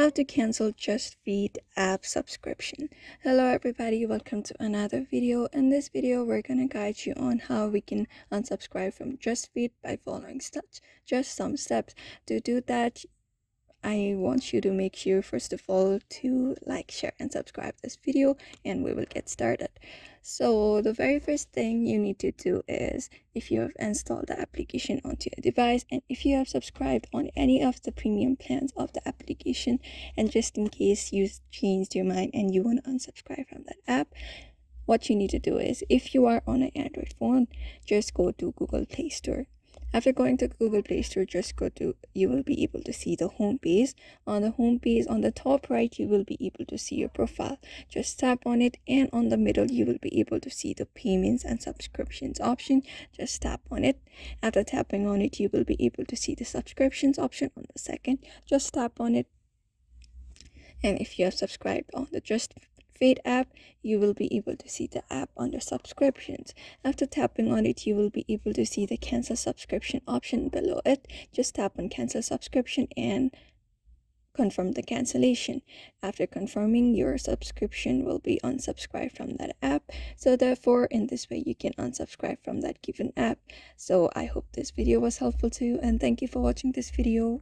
How to cancel Just Feed app subscription. Hello everybody, welcome to another video. In this video we're gonna guide you on how we can unsubscribe from Just Feed by following just some steps. To do that, I want you to make sure first of all to like, share and subscribe this video, and we will get started. So the very first thing you need to do is, if you have installed the application onto your device and if you have subscribed on any of the premium plans of the application, and just in case you changed your mind and you want to unsubscribe from that app, what you need to do is, if you are on an Android phone, just go to Google Play Store. After going to Google Play Store, you will be able to see the home page. On the home page, on the top right, you will be able to see your profile. Just tap on it, and on the middle, you will be able to see the payments and subscriptions option. Just tap on it. After tapping on it, you will be able to see the subscriptions option on the second. Just tap on it. And if you have subscribed on the Just Feed app, you will be able to see the app under subscriptions. After tapping on it, you will be able to see the cancel subscription option below it. Just tap on cancel subscription and confirm the cancellation. After confirming, your subscription will be unsubscribed from that app. So therefore, in this way, you can unsubscribe from that given app. So I hope this video was helpful to you, and thank you for watching this video.